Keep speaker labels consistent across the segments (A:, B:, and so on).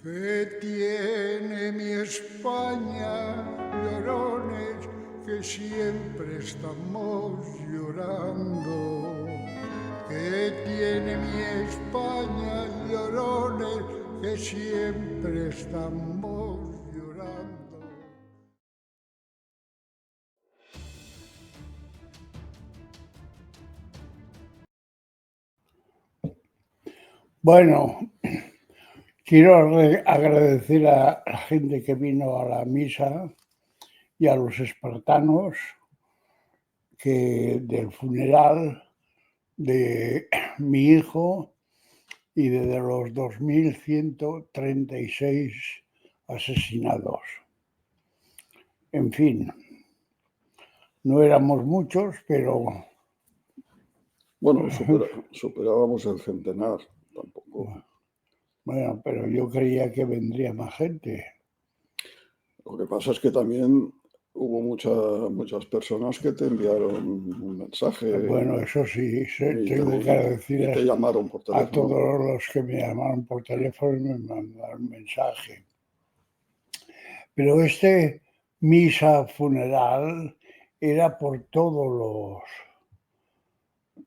A: ¿Qué tiene mi España, llorones, que siempre estamos llorando? ¿Qué tiene mi España, llorones, que siempre estamos llorando?
B: Bueno, quiero agradecer a la gente que vino a la misa y a los espartanos del funeral de mi hijo y de los 2.136 asesinados. En fin, no éramos muchos, pero...
C: Bueno, superábamos el centenar, tampoco.
B: Bueno, pero yo creía que vendría más gente.
C: Lo que pasa es que también hubo muchas personas que te enviaron un mensaje.
B: Bueno, eso sí, tengo que agradecer
C: y te llamaron por teléfono.
B: A todos los que me llamaron por teléfono y me mandaron mensaje. Pero misa funeral era por todos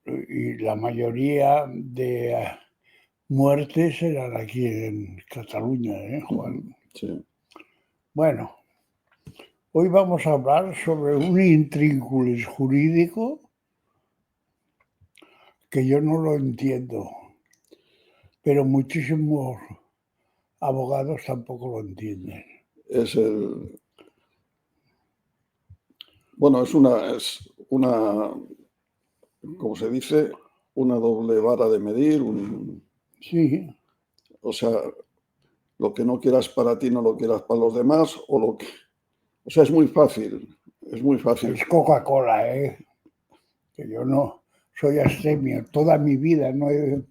B: y la mayoría de muertes eran aquí en Cataluña, Juan?
C: Sí.
B: Bueno, hoy vamos a hablar sobre un intrínculo jurídico que yo no lo entiendo, pero muchísimos abogados tampoco lo entienden.
C: Bueno, es una, como se dice, una doble vara de medir.
B: Sí.
C: O sea, lo que no quieras para ti no lo quieras para los demás, o sea, es muy fácil.
B: Es Coca-Cola, que yo no soy abstemio. Toda mi vida no he...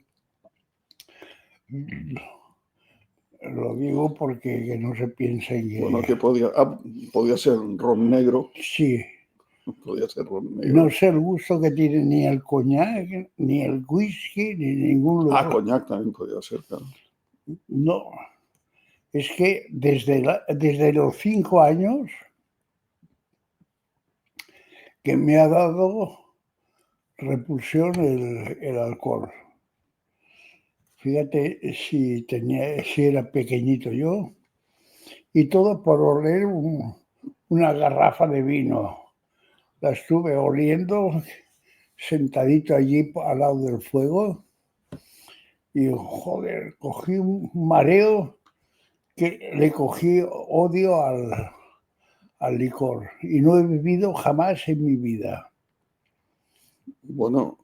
B: Lo digo porque que no se piense que...
C: Bueno, que podía ser ron negro.
B: Sí.
C: Podía ser ron negro.
B: No sé el gusto que tiene ni el coñac, ni el whisky, ni ningún lugar.
C: Coñac también podía ser, claro.
B: No. Es que desde los 5 años que me ha dado repulsión el alcohol. Fíjate si era pequeñito yo, y todo por oler una garrafa de vino. La estuve oliendo sentadito allí al lado del fuego y joder, cogí un mareo que le cogí odio al licor y no he bebido jamás en mi vida.
C: Bueno,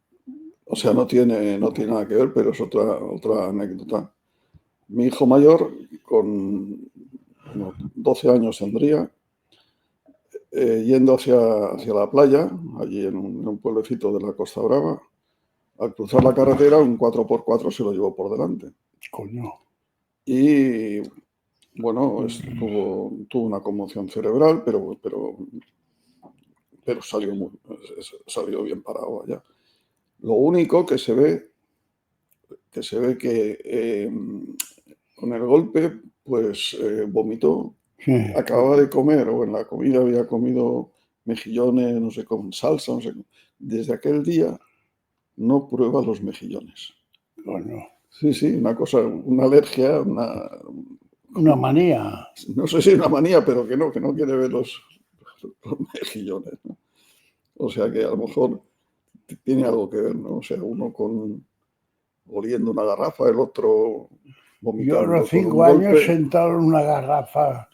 C: o sea, no tiene nada que ver, pero es otra anécdota. Mi hijo mayor, con unos 12 años tendría, yendo hacia la playa, allí en un pueblecito de la Costa Brava, al cruzar la carretera, un 4x4 se lo llevó por delante.
B: Coño.
C: Y bueno, tuvo una conmoción cerebral, pero salió bien parado allá. Lo único que se ve que con el golpe, pues vomitó.
B: Sí.
C: Acababa de comer, o en la comida había comido mejillones, no sé, con salsa, no sé. Desde aquel día no prueba los mejillones.
B: Bueno.
C: Sí, una alergia,
B: una manía.
C: No sé si una manía, pero que no quiere ver los mejillones, ¿no? O sea que a lo mejor tiene algo que ver, ¿no? O sea, uno oliendo una garrafa, el otro vomitando.
B: Yo a los 5 años sentado en una garrafa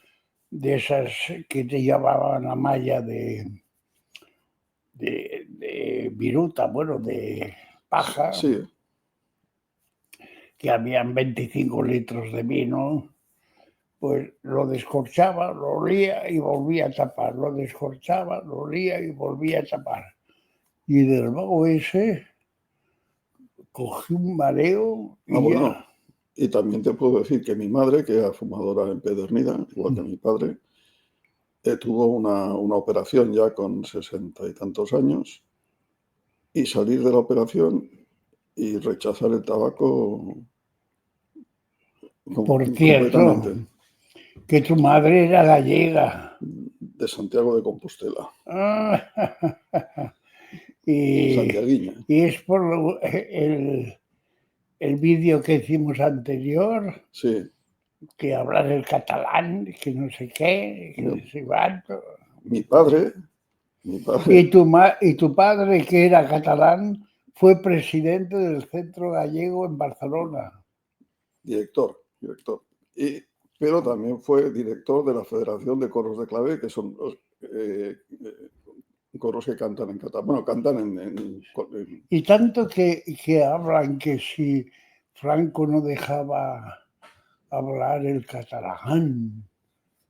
B: de esas que te llevaban a malla de viruta, bueno, de paja,
C: sí,
B: que habían 25 litros de vino, pues lo descorchaba, lo olía y volvía a tapar, lo descorchaba, lo olía y volvía a tapar. Y del vago ese cogí un mareo y
C: bueno. Y también te puedo decir que mi madre, que era fumadora empedernida, igual que mi padre, tuvo una operación ya con 60 y tantos años, y salir de la operación y rechazar el tabaco
B: Por cierto,
C: completamente.
B: que tu madre era gallega.
C: De Santiago de Compostela,
B: Y,
C: santiaguiña.
B: y es por el vídeo que hicimos anterior,
C: Sí,
B: que hablar el catalán, que no sé qué, que no sé cuánto.
C: mi padre,
B: Y tu padre, que era catalán, fue presidente del Centro Gallego en Barcelona.
C: director. Pero también fue director de la Federación de Coros de Clave, que son los coros que cantan en catalán. Bueno, cantan
B: Y tanto que hablan que si Franco no dejaba hablar el catalán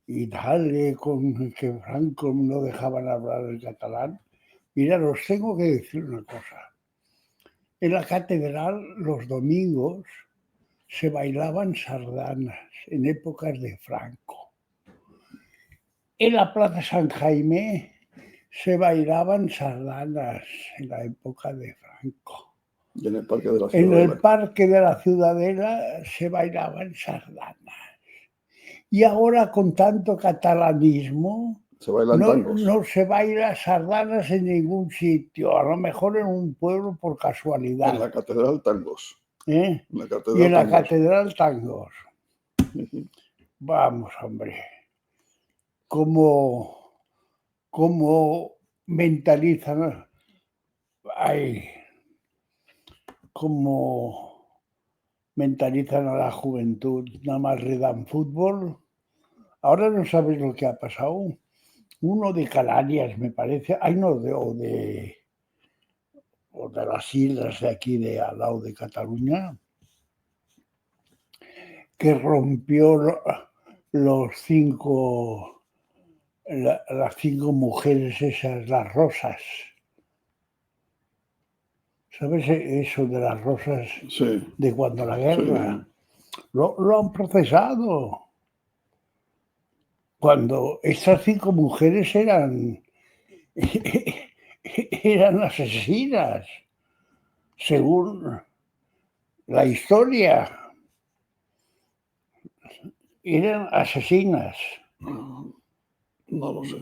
B: y tal, con que Franco no dejaban hablar el catalán. Mira, os tengo que decir una cosa. En la catedral los domingos se bailaban sardanas en épocas de Franco. En la Plaza San Jaime se bailaban sardanas en la época de Franco.
C: y en el Parque de la
B: En
C: Ciudadela.
B: el Parque de la Ciudadela se bailaban sardanas. Y ahora con tanto catalanismo
C: Se bailan tangos.
B: no se baila sardanas en ningún sitio, a lo mejor en un pueblo por
C: En
B: casualidad.
C: la catedral tangos.
B: ¿Eh?
C: En la
B: Y
C: catedral
B: en la
C: tangos.
B: catedral tangos. Vamos, hombre. ¿Cómo mentalizan? Ay, cómo mentalizan a la juventud. Nada más le dan fútbol. Ahora no sabes lo que ha pasado. Uno de Canarias, me parece. Ay, no, de las islas de aquí, de al lado de Cataluña, que rompió las 5 mujeres esas, las rosas. ¿Sabes eso de las rosas
C: Sí,
B: de cuando la guerra?
C: sí.
B: Lo han procesado. Cuando estas 5 mujeres eran asesinas, según la historia. Eran asesinas.
C: No lo sé.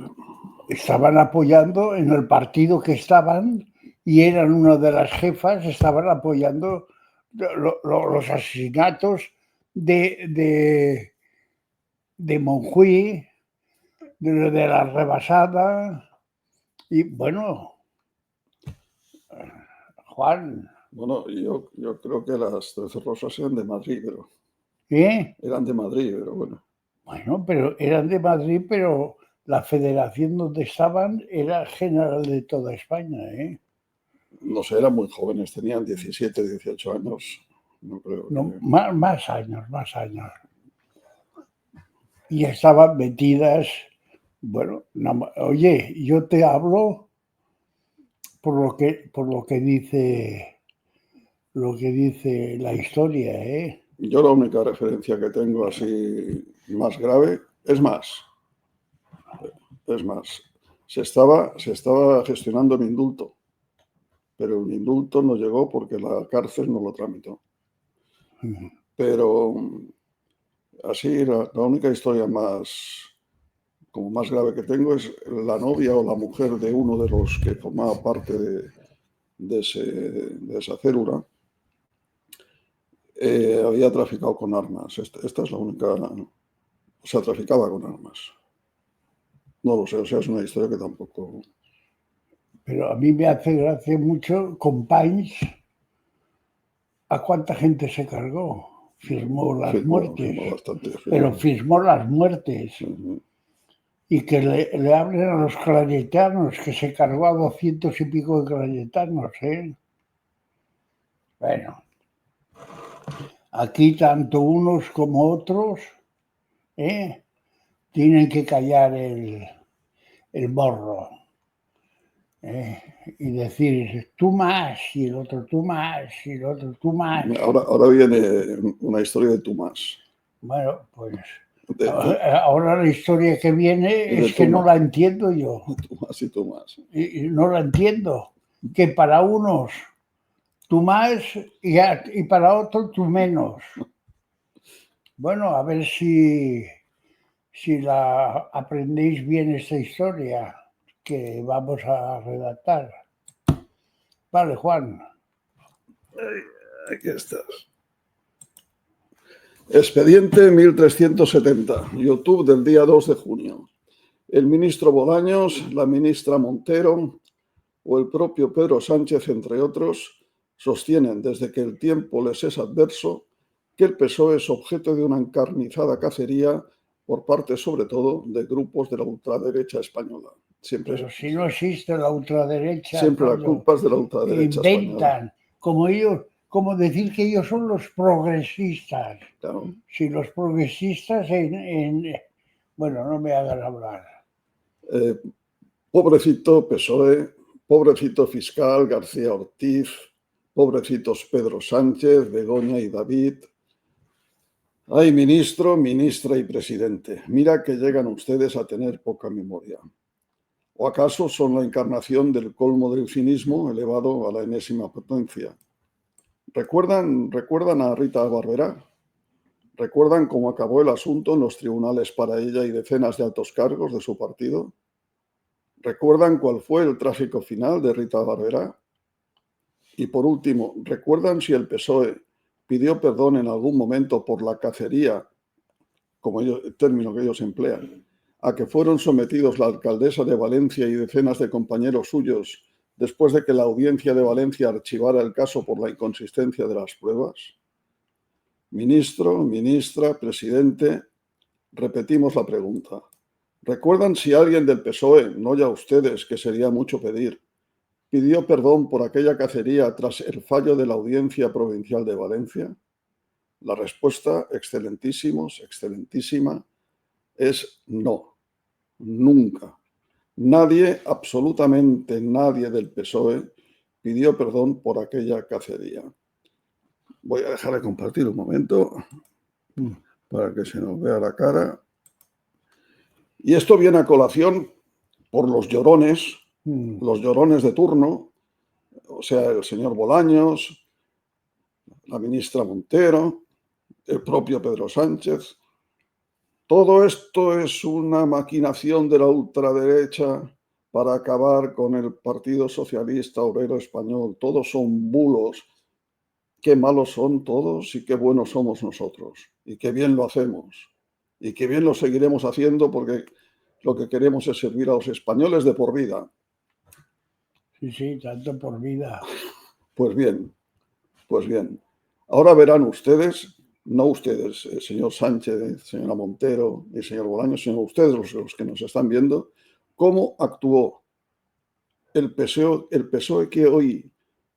B: Estaban apoyando en el partido que estaban y eran una de las jefas, estaban apoyando los asesinatos de Monjuí, de la Rebasada. Y bueno, Juan,
C: Bueno, yo creo que las 13 rosas eran de Madrid, pero
B: ¿eh?
C: eran de Madrid, pero bueno.
B: Bueno, pero eran de Madrid, pero la federación donde estaban era general de toda España, ¿eh?
C: No sé, eran muy jóvenes, tenían 17, 18 años. No creo
B: No,
C: que...
B: más años. Y estaban metidas, bueno, oye, yo te hablo por lo que dice la historia, ¿eh?
C: Yo la única referencia que tengo así más grave, es más, se estaba gestionando un indulto, pero el indulto no llegó porque la cárcel no lo tramitó. Pero así la única historia más grave que tengo es la novia o la mujer de uno de los que formaba parte de esa célula. Había traficado con armas. Esta es la única, o sea, traficaba con armas. No lo sé, o sea, es una historia que tampoco...
B: Pero a mí me hace gracia mucho, con Pains, ¿a cuánta gente se cargó? Firmó las muertes,
C: firmó bastante.
B: pero firmó las muertes. Y que le hablen a los clayetanos, que se cargó a 200 y pico de clayetanos, ¿eh? Bueno, aquí tanto unos como otros, ¿eh? Tienen que callar el morro, ¿eh? Y decir tú más, y el otro tú más, y el otro tú más.
C: Ahora viene una historia de Tomás.
B: Bueno, pues ahora la historia que viene es que no la entiendo yo.
C: Tomás y Tomás.
B: Y no la entiendo. Que para unos tú más y para otros tú menos. Bueno, a ver si la aprendéis bien esta historia que vamos a redactar. Vale, Juan.
C: Aquí estás. Expediente 1370, YouTube del día 2 de junio. El ministro Bolaños, la ministra Montero o el propio Pedro Sánchez, entre otros, sostienen desde que el tiempo les es adverso que el PSOE es objeto de una encarnizada cacería por parte, sobre todo, de grupos de la ultraderecha española.
B: Pero si no existe la ultraderecha,
C: siempre la
B: coño,
C: culpa es de la ultraderecha española.
B: inventan, como decir que ellos son los progresistas.
C: Claro.
B: Si los progresistas bueno, no me hagan hablar.
C: Pobrecito PSOE, pobrecito fiscal García Ortiz, pobrecitos Pedro Sánchez, Begoña y David. Ay, ministro, ministra y presidente, mira que llegan ustedes a tener poca memoria. ¿O acaso son la encarnación del colmo del cinismo elevado a la enésima potencia? ¿Recuerdan a Rita Barberá? ¿Recuerdan cómo acabó el asunto en los tribunales para ella y decenas de altos cargos de su partido? ¿Recuerdan cuál fue el trágico final de Rita Barberá? Y por último, ¿recuerdan si el PSOE pidió perdón en algún momento por la cacería, como el término que ellos emplean, a que fueron sometidos la alcaldesa de Valencia y decenas de compañeros suyos después de que la audiencia de Valencia archivara el caso por la inconsistencia de las pruebas? Ministro, ministra, presidente, repetimos la pregunta. ¿Recuerdan si alguien del PSOE, no ya ustedes, que sería mucho pedir, pidió perdón por aquella cacería tras el fallo de la Audiencia Provincial de Valencia? La respuesta, excelentísimos, excelentísima, es no, nunca. Nadie, absolutamente nadie del PSOE pidió perdón por aquella cacería. Voy a dejar de compartir un momento para que se nos vea la cara. Y esto viene a colación por los llorones de turno, o sea, el señor Bolaños, la ministra Montero, el propio Pedro Sánchez. Todo esto es una maquinación de la ultraderecha para acabar con el Partido Socialista Obrero Español. Todos son bulos. Qué malos son todos y qué buenos somos nosotros. Y qué bien lo hacemos. Y qué bien lo seguiremos haciendo porque lo que queremos es servir a los españoles de por vida.
B: Sí, tanto por vida.
C: Pues bien. Ahora verán ustedes, no ustedes, el señor Sánchez, señora Montero y el señor Bolaños, sino ustedes los que nos están viendo, cómo actuó el PSOE que hoy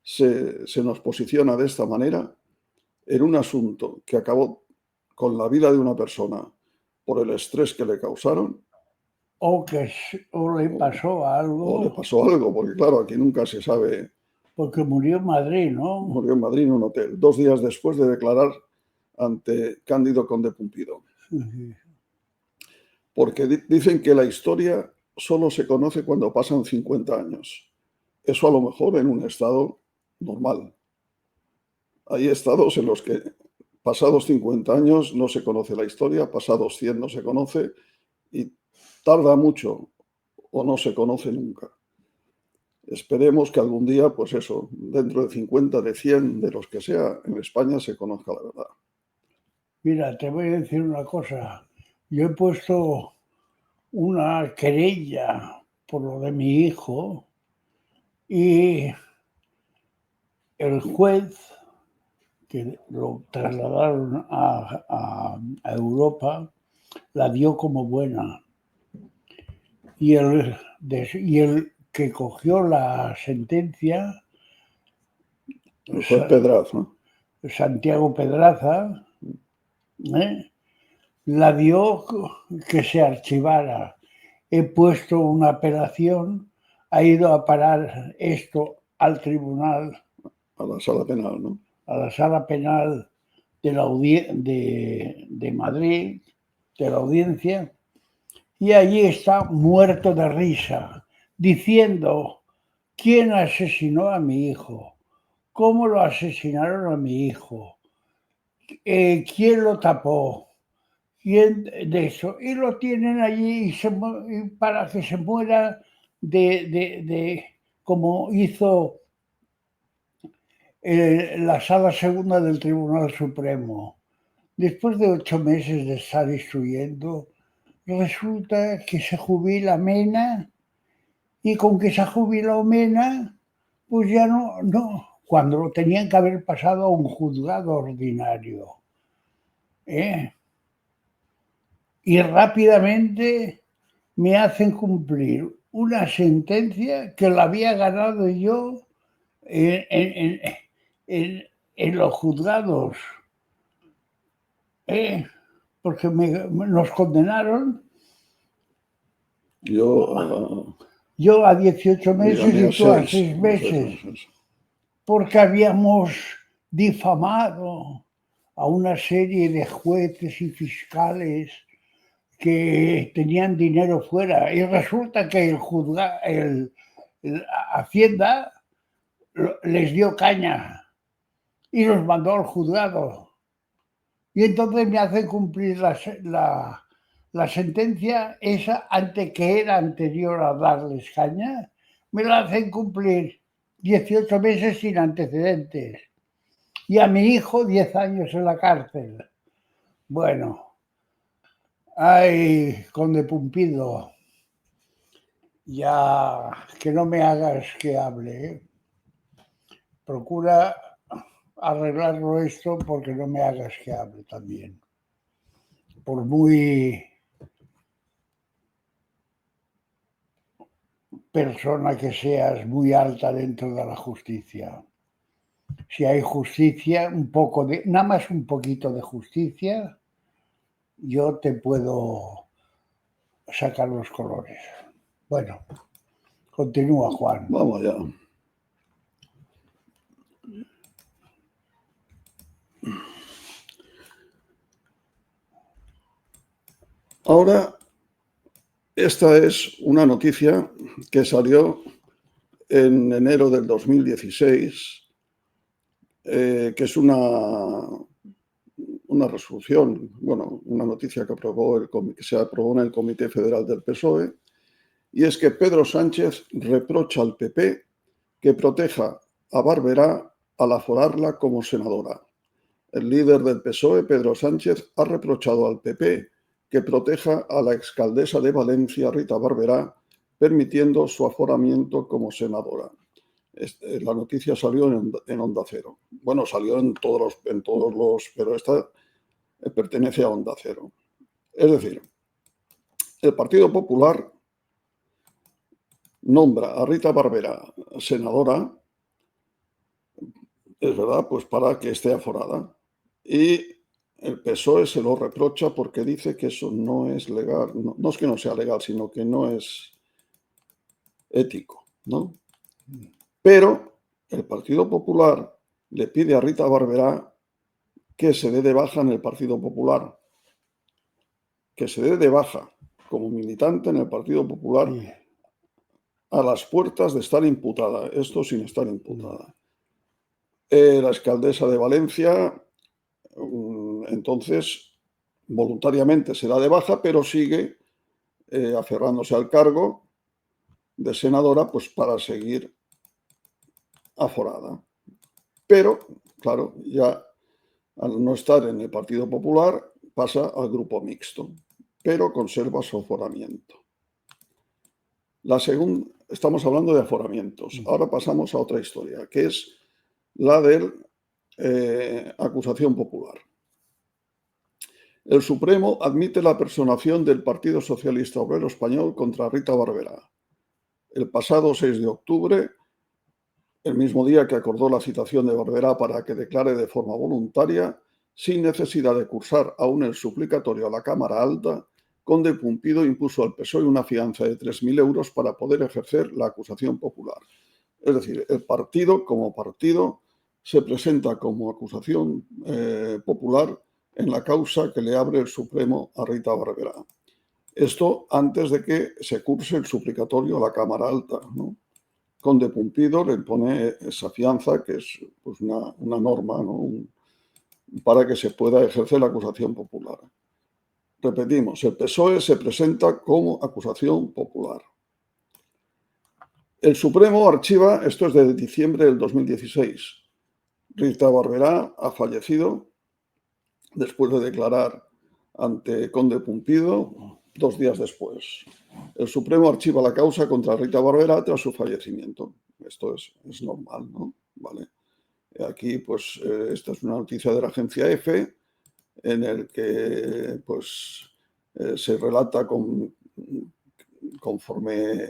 C: se nos posiciona de esta manera en un asunto que acabó con la vida de una persona por el estrés que le causaron.
B: O le pasó algo.
C: O le pasó algo, porque claro, aquí nunca se sabe.
B: Porque murió en Madrid, ¿no?
C: Murió en Madrid en un hotel, 2 días después de declarar ante Cándido Conde Pumpido. Porque dicen que la historia solo se conoce cuando pasan 50 años. Eso a lo mejor en un estado normal. Hay estados en los que pasados 50 años no se conoce la historia, pasados 100 no se conoce y tarda mucho o no se conoce nunca. Esperemos que algún día, pues eso, dentro de 50, de 100, de los que sea, en España se conozca la verdad.
B: Mira, te voy a decir una cosa. Yo he puesto una querella por lo de mi hijo y el juez, que lo trasladaron a Europa, la dio como buena. Y el que cogió la sentencia,
C: Fue Pedraza, ¿no?
B: Santiago Pedraza, la dio que se archivara. He puesto una apelación, ha ido a parar esto al tribunal.
C: A la sala penal, ¿no?
B: A la sala penal de Madrid, de la audiencia, y allí está muerto de risa, diciendo: ¿quién asesinó a mi hijo? ¿Cómo lo asesinaron a mi hijo? ¿Quién lo tapó? de eso, y lo tienen allí y para que se muera como hizo la Sala Segunda del Tribunal Supremo. Después de 8 meses de estar instruyendo, resulta que se jubila Mena, y con que se ha jubilado Mena, pues ya no, cuando lo tenían que haber pasado a un juzgado ordinario. Y rápidamente me hacen cumplir una sentencia que la había ganado yo en los juzgados, porque nos condenaron. Yo a 18 meses y tú a 6 meses, porque habíamos difamado a una serie de jueces y fiscales que tenían dinero fuera, y resulta que el Hacienda les dio caña y los mandó al juzgado. Y entonces me hacen cumplir la sentencia esa, que era anterior a darles caña, me la hacen cumplir 18 meses sin antecedentes. Y a mi hijo 10 años en la cárcel. Bueno, ay, conde Pumpido, ya que no me hagas que hable, Procura arreglarlo esto porque no me hagas que hable también. Por muy persona que seas, muy alta dentro de la justicia. Si hay justicia, nada más un poquito de justicia, yo te puedo sacar los colores. Bueno, continúa, Juan.
C: Vamos allá. Ahora, esta es una noticia que salió en enero del 2016, que es una resolución, bueno, una noticia que se aprobó en el Comité Federal del PSOE, y es que Pedro Sánchez reprocha al PP que proteja a Barberá al aforarla como senadora. El líder del PSOE, Pedro Sánchez, ha reprochado al PP que proteja a la exalcaldesa de Valencia, Rita Barberá, permitiendo su aforamiento como senadora. La noticia salió en Onda Cero. Bueno, salió en todos los, pero esta pertenece a Onda Cero. Es decir, el Partido Popular nombra a Rita Barberá senadora, es verdad, pues para que esté aforada. Y el PSOE se lo reprocha porque dice que eso no es legal. No es que no sea legal, sino que no es ético, ¿no? Pero el Partido Popular le pide a Rita Barberá que se dé de baja en el Partido Popular, que se dé de baja como militante en el Partido Popular a las puertas de estar imputada, esto sin estar imputada. La alcaldesa de Valencia, entonces, voluntariamente se da de baja, pero sigue aferrándose al cargo de senadora, pues para seguir aforada. Pero, claro, ya al no estar en el Partido Popular, pasa al grupo mixto, pero conserva su aforamiento. Estamos hablando de aforamientos. Ahora pasamos a otra historia, que es la de acusación popular. El Supremo admite la personación del Partido Socialista Obrero Español contra Rita Barberá. El pasado 6 de octubre, el mismo día que acordó la citación de Barberá para que declare de forma voluntaria, sin necesidad de cursar aún el suplicatorio a la Cámara Alta, conde Pumpido impuso al PSOE una fianza de 3.000 euros para poder ejercer la acusación popular. Es decir, el partido, como partido, se presenta como acusación popular en la causa que le abre el Supremo a Rita Barberá. Esto antes de que se curse el suplicatorio a la Cámara Alta, ¿no? Conde Pumpido le pone esa fianza, que es pues, una norma, ¿no? Para que se pueda ejercer la acusación popular. Repetimos, el PSOE se presenta como acusación popular. El Supremo archiva, esto es de diciembre del 2016. Rita Barberá ha fallecido después de declarar ante Conde Pumpido 2 días después. El Supremo archiva la causa contra Rita Barberá tras su fallecimiento. Esto es normal, ¿no? Vale. Aquí, pues, esta es una noticia de la agencia EFE, en el que, pues, se relata conforme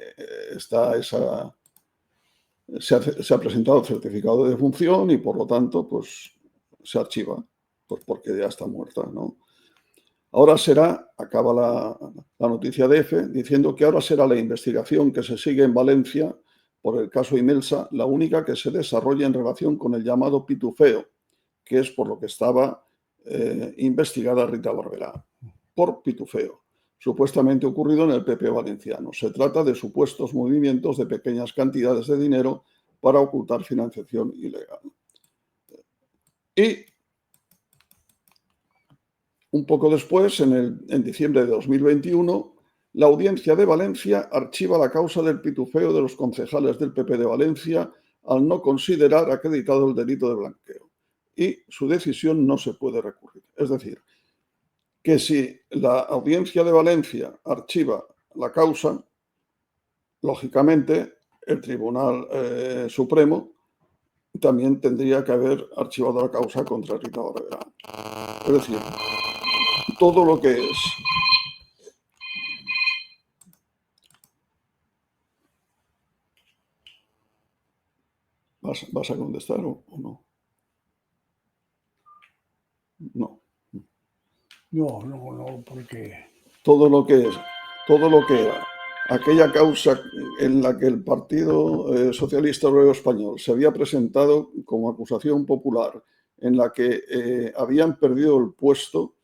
C: está esa... Se ha presentado el certificado de defunción y, por lo tanto, pues, se archiva, pues porque ya está muerta, ¿no? Ahora será, acaba la noticia de EFE, diciendo que ahora será la investigación que se sigue en Valencia por el caso Imelsa la única que se desarrolla en relación con el llamado pitufeo, que es por lo que estaba investigada Rita Barberá, por pitufeo, supuestamente ocurrido en el PP valenciano. Se trata de supuestos movimientos de pequeñas cantidades de dinero para ocultar financiación ilegal. Y un poco después, en diciembre de 2021, la Audiencia de Valencia archiva la causa del pitufeo de los concejales del PP de Valencia al no considerar acreditado el delito de blanqueo. Y su decisión no se puede recurrir. Es decir, que si la Audiencia de Valencia archiva la causa, lógicamente el Tribunal Supremo también tendría que haber archivado la causa contra Rita Barberá. Es decir, todo lo que es ¿Vas a contestar o no? No.
B: No, porque...
C: Todo lo que era aquella causa en la que el Partido Socialista Obrero Español se había presentado como acusación popular, en la que habían perdido el puesto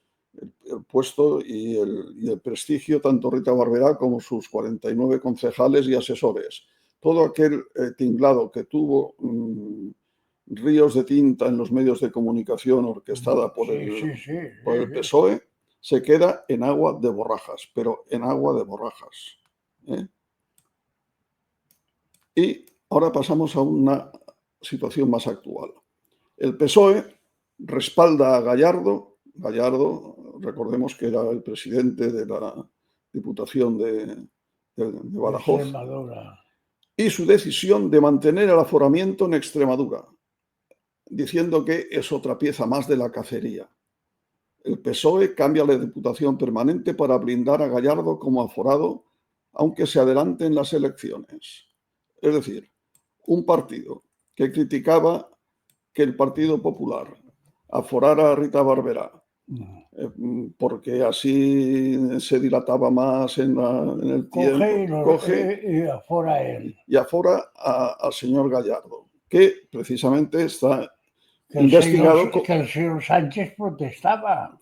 C: y el prestigio tanto Rita Barberá como sus 49 concejales y asesores. Todo aquel tinglado que tuvo ríos de tinta en los medios de comunicación orquestada por el PSOE, se queda en agua de borrajas, pero en agua de borrajas. Y ahora pasamos a una situación más actual. El PSOE respalda a Gallardo. Gallardo, recordemos que era el presidente de la Diputación de Badajoz, y su decisión de mantener el aforamiento en Extremadura, diciendo que es otra pieza más de la cacería. El PSOE cambia la Diputación Permanente para blindar a Gallardo como aforado, aunque se adelanten las elecciones. Es decir, un partido que criticaba que el Partido Popular aforara a Rita Barberá, porque así se dilataba más en el tiempo.
B: Coge y afora a él.
C: Y afora al señor Gallardo, que precisamente está investigado.
B: Que el señor Sánchez protestaba.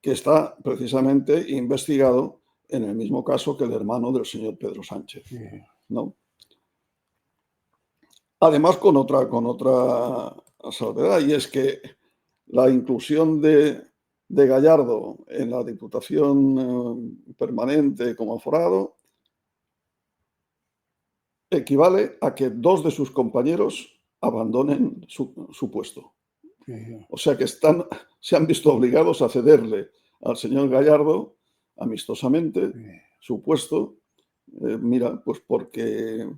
C: Que está precisamente investigado en el mismo caso que el hermano del señor Pedro Sánchez, ¿no? Además, con otra salvedad, y es que la inclusión de Gallardo en la Diputación Permanente como aforado equivale a que 2 de sus compañeros abandonen su puesto. O sea que se han visto obligados a cederle al señor Gallardo amistosamente su puesto. Mira, pues porque...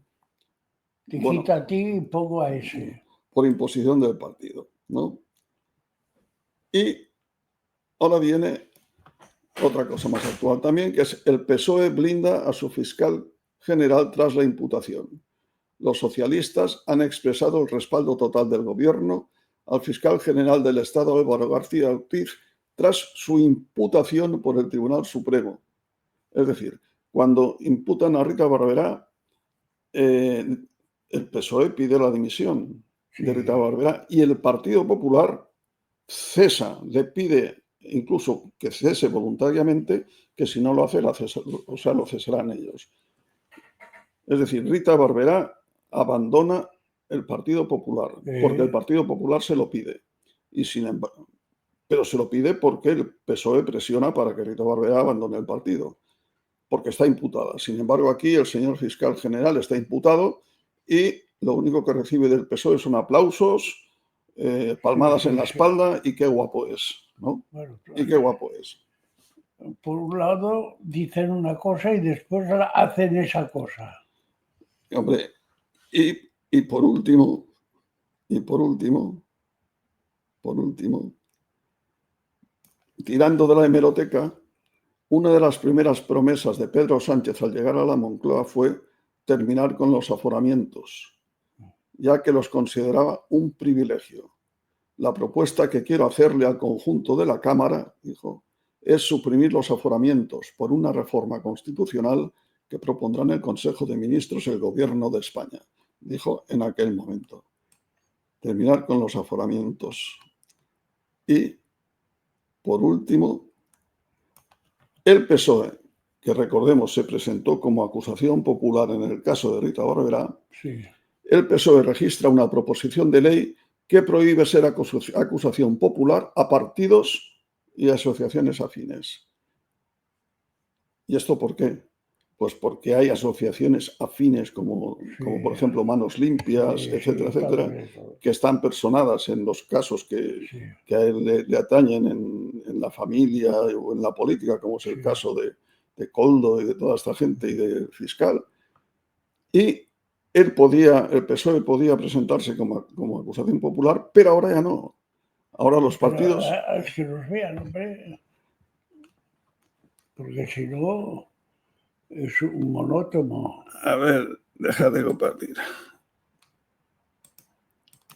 B: Te quita a ti y pongo a ese.
C: Por imposición del partido, ¿no? Y ahora viene otra cosa más actual también, que es el PSOE blinda a su fiscal general tras la imputación. Los socialistas han expresado el respaldo total del gobierno al fiscal general del Estado, Álvaro García Ortiz, tras su imputación por el Tribunal Supremo. Es decir, cuando imputan a Rita Barberá, el PSOE pide la dimisión de Rita Barberá y el Partido Popular le pide incluso que cese voluntariamente, que si no lo hace, lo cesarán ellos. Es decir, Rita Barberá abandona el Partido Popular, porque el Partido Popular se lo pide. Y sin embargo, pero se lo pide porque el PSOE presiona para que Rita Barberá abandone el partido, porque está imputada. Sin embargo, aquí el señor fiscal general está imputado y lo único que recibe del PSOE son aplausos, palmadas en la espalda y qué guapo es, ¿no?
B: Bueno,
C: Y qué guapo es.
B: por un lado dicen una cosa y después hacen esa cosa.
C: Hombre, y por último, tirando de la hemeroteca, una de las primeras promesas de Pedro Sánchez al llegar a la Moncloa fue terminar con los aforamientos, ya que los consideraba un privilegio. La propuesta que quiero hacerle al conjunto de la Cámara, dijo, es suprimir los aforamientos por una reforma constitucional que propondrá en el Consejo de Ministros el Gobierno de España, dijo en aquel momento. Terminar con los aforamientos. Y, por último, el PSOE, que recordemos se presentó como acusación popular en el caso de Rita Barberá,
B: Sí.
C: el PSOE registra una proposición de ley que prohíbe ser acusación popular a partidos y asociaciones afines. ¿Y esto por qué? Pues porque hay asociaciones afines como por ejemplo Manos Limpias, etcétera, etcétera, que están personadas en los casos que a él le atañen en la familia o en la política, como es el caso de Koldo y de toda esta gente y del fiscal. Y el PSOE podía presentarse como acusación popular, pero ahora ya no. Ahora los partidos...
B: Es que los vean, hombre. Porque si no, es un monótono.
C: A ver, deja de compartir.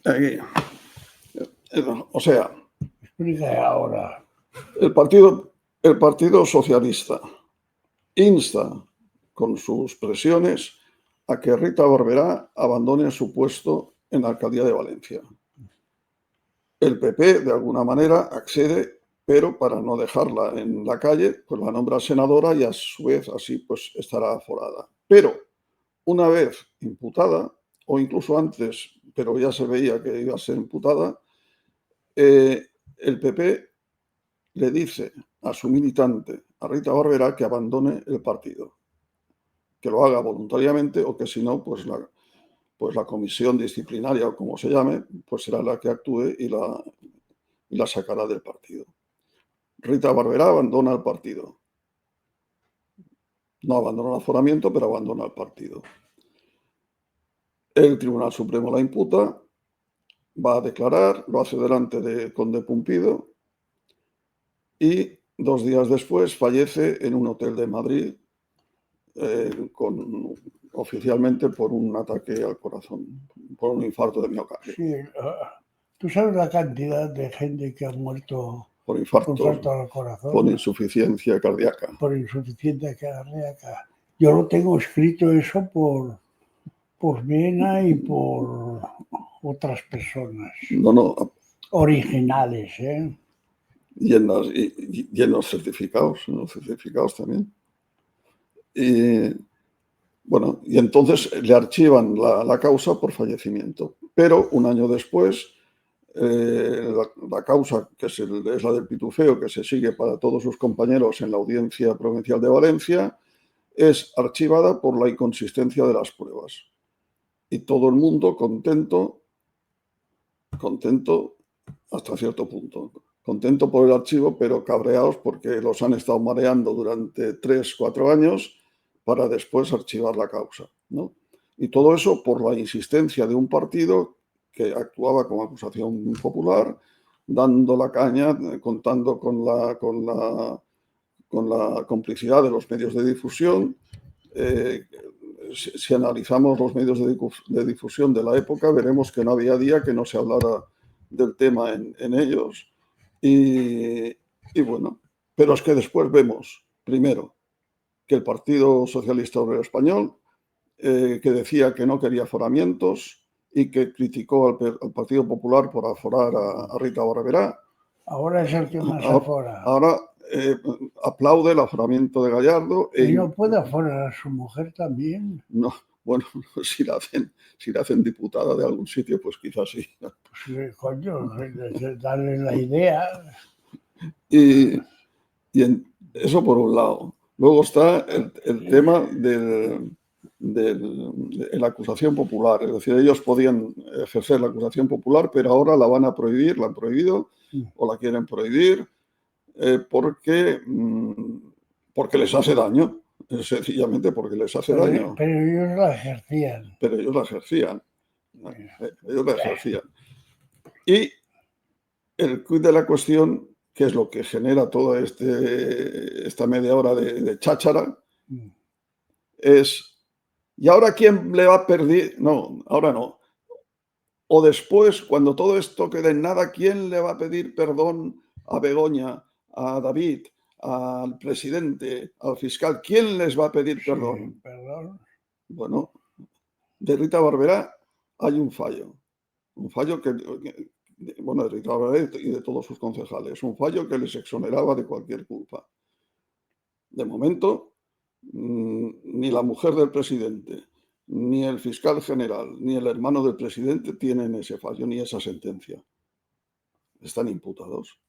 C: Aquí. O sea...
B: Explica ahora.
C: El Partido Socialista insta con sus presiones a que Rita Barberá abandone su puesto en la alcaldía de Valencia. El PP, de alguna manera, accede, pero para no dejarla en la calle, pues la nombra senadora y a su vez así pues estará aforada. Pero una vez imputada, o incluso antes, pero ya se veía que iba a ser imputada, el PP le dice a su militante, a Rita Barberá, que abandone el partido, que lo haga voluntariamente o que si no, pues la comisión disciplinaria o como se llame, pues será la que actúe y la sacará del partido. Rita Barberá abandona el partido. No abandona el aforamiento, pero abandona el partido. El Tribunal Supremo la imputa, va a declarar, lo hace delante de Conde Pumpido y 2 días después fallece en un hotel de Madrid oficialmente por un ataque al corazón, por un infarto de miocardio.
B: Sí, ¿tú sabes la cantidad de gente que ha muerto
C: por infarto
B: al corazón?
C: Por insuficiencia cardíaca.
B: Por insuficiencia cardíaca. Yo lo tengo escrito eso por Mena y por otras personas.
C: No.
B: Originales, ¿eh?
C: Y en los certificados, también. Y bueno, y entonces le archivan la causa por fallecimiento. Pero un año después, la causa, que es la del pitufeo, que se sigue para todos sus compañeros en la Audiencia Provincial de Valencia, es archivada por la inconsistencia de las pruebas. Y todo el mundo contento hasta cierto punto. Contento por el archivo, pero cabreados porque los han estado mareando durante 3-4 años para después archivar la causa, ¿no? Y todo eso por la insistencia de un partido que actuaba como acusación popular, dando la caña, contando con la complicidad de los medios de difusión. Si analizamos los medios de difusión de la época, veremos que no había día que no se hablara del tema en ellos. Y bueno, pero es que después vemos, primero, que el Partido Socialista Obrero Español, que decía que no quería aforamientos y que criticó al Partido Popular por aforar a Rita Barberá.
B: Ahora es el que más afora.
C: Ahora aplaude el aforamiento de Gallardo.
B: ¿Y no puede aforar a su mujer también?
C: No, bueno, si la hacen diputada de algún sitio, pues quizás sí.
B: Pues coño, darle la idea.
C: Y, eso por un lado. Luego está el tema de la acusación popular. Es decir, ellos podían ejercer la acusación popular, pero ahora la van a prohibir, la han prohibido o la quieren prohibir porque les hace daño. Sencillamente porque les hace daño.
B: Pero ellos la ejercían.
C: Pero ellos la ejercían. Ellos la ejercían. Y el quid de la cuestión, que es lo que genera toda esta media hora de cháchara, es, ¿y ahora quién le va a pedir? No, ahora no. O después, cuando todo esto quede en nada, ¿quién le va a pedir perdón a Begoña, a David, al presidente, al fiscal? ¿Quién les va a pedir perdón?
B: Sí, perdón.
C: Bueno, de Rita Barberá hay un fallo. Un fallo bueno, de Rita Barberá y de todos sus concejales. Un fallo que les exoneraba de cualquier culpa. De momento, ni la mujer del presidente, ni el fiscal general, ni el hermano del presidente tienen ese fallo, ni esa sentencia. Están imputados.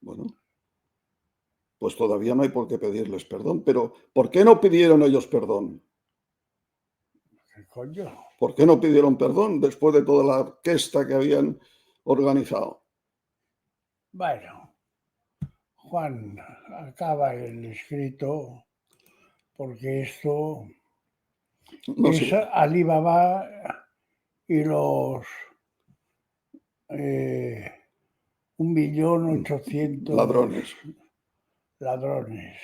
C: Bueno, pues todavía no hay por qué pedirles perdón. Pero ¿por qué no pidieron ellos perdón?
B: ¿Qué coño?
C: ¿Por qué no pidieron perdón después de toda la orquesta que habían organizado?
B: Bueno, Juan, acaba el escrito porque esto
C: No
B: es
C: sé.
B: Alibaba y los 1.800.000
C: Ladrones.
B: ladrones.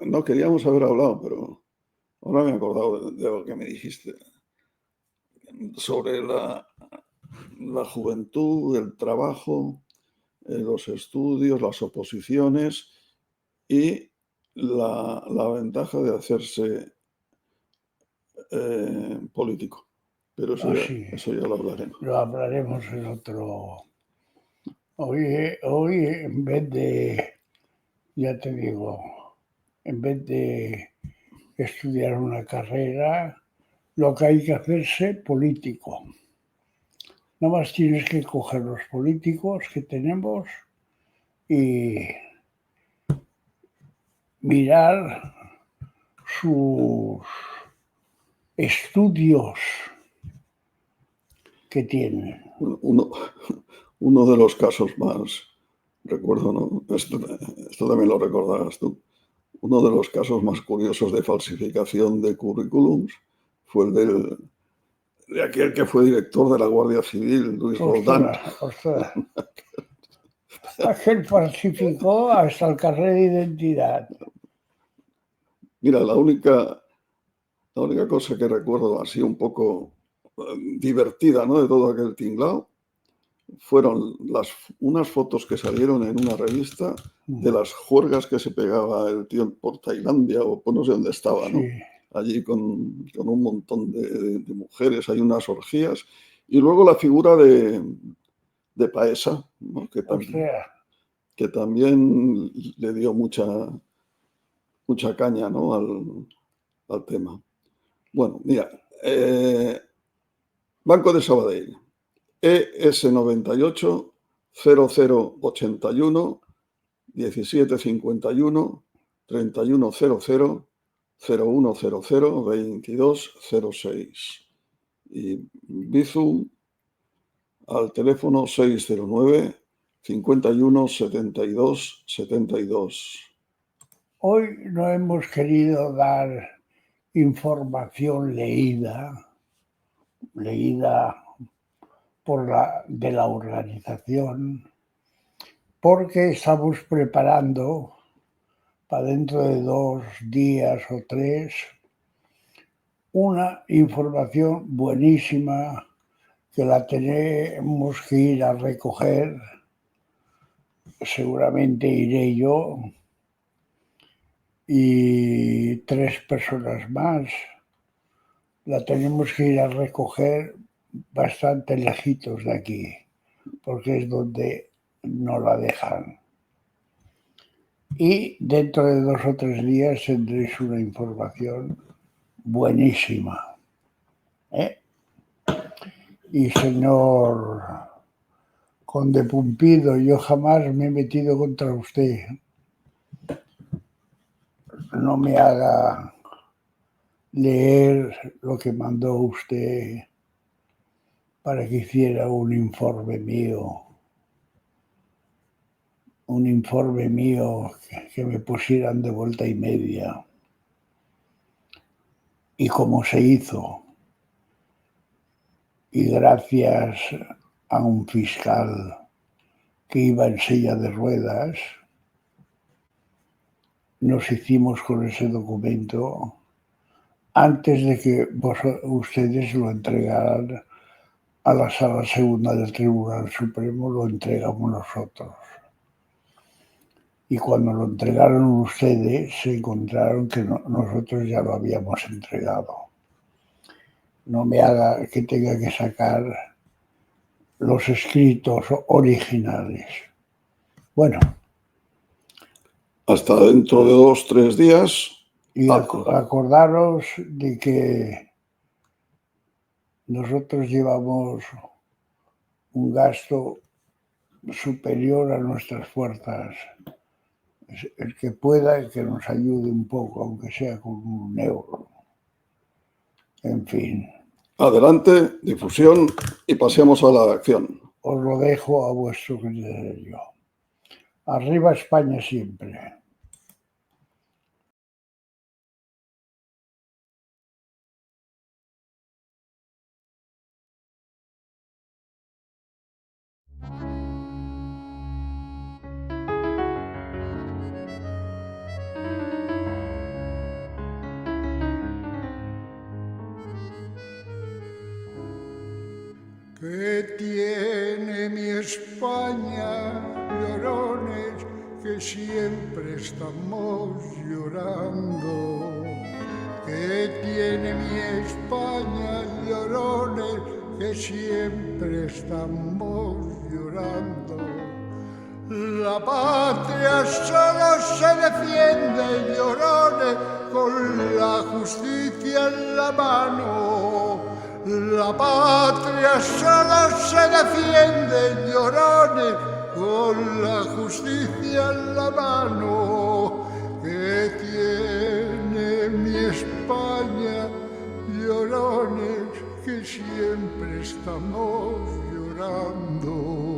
C: No queríamos haber hablado, pero ahora me he acordado de lo que me dijiste sobre la juventud, el trabajo, los estudios, las oposiciones y la ventaja de hacerse político. Pero eso ya lo hablaremos.
B: Lo hablaremos en otro. Hoy en vez de, ya te digo, en vez de estudiar una carrera, lo que hay que hacerse político. Nada más tienes que coger los políticos que tenemos y mirar sus estudios que tienen.
C: Uno de los casos más, recuerdo, ¿no? Esto también lo recordarás tú. Uno de los casos más curiosos de falsificación de currículums fue el de aquel que fue director de la Guardia Civil, Luis Roldán.
B: Ostras. Aquel falsificó hasta el carnet de identidad.
C: Mira, la única cosa que recuerdo así un poco divertida, ¿no?, de todo aquel tinglao fueron unas fotos que salieron en una revista de las juergas que se pegaba el tío por Tailandia o por no sé dónde estaba, ¿no? Sí. Allí con un montón de mujeres, hay unas orgías. Y luego la figura de Paesa, ¿no?, que también le dio mucha caña, ¿no?, al tema. Bueno, mira, Banco de Sabadell, ES 98 0081 1751 3100 0100 2206 y Bizum al teléfono 609 51 72 72.
B: Hoy no hemos querido dar información leída de la organización, porque estamos preparando para dentro de 2 días o 3 una información buenísima que la tenemos que ir a recoger. Seguramente iré yo y 3 personas más. La tenemos que ir a recoger bastante lejitos de aquí, porque es donde no la dejan. Y dentro de 2 o 3 días tendréis una información buenísima. Y señor Conde Pumpido, yo jamás me he metido contra usted. No me haga leer lo que mandó usted para que hiciera un informe mío que me pusieran de vuelta y media. Y como se hizo, y gracias a un fiscal que iba en silla de ruedas, nos hicimos con ese documento antes de que ustedes lo entregaran a la Sala Segunda del Tribunal Supremo, lo entregamos nosotros. Y cuando lo entregaron ustedes, se encontraron que nosotros ya lo habíamos entregado. No me haga que tenga que sacar los escritos originales. Bueno.
C: Hasta dentro de 2 o 3 días.
B: Y acordaros de que nosotros llevamos un gasto superior a nuestras fuerzas. El que pueda, que nos ayude un poco, aunque sea con 1 euro. En fin.
C: Adelante, difusión y pasemos a la acción.
B: Os lo dejo a vuestro criterio. Arriba España siempre.
A: ¿Qué tiene mi España, llorones, que siempre estamos llorando? ¿Qué tiene mi España, llorones, que siempre estamos llorando? La patria solo se defiende, llorones, con la justicia en la mano. La patria solo se defiende, llorones, con la justicia en la mano. ¿Qué tiene mi España, llorones, que siempre estamos llorando?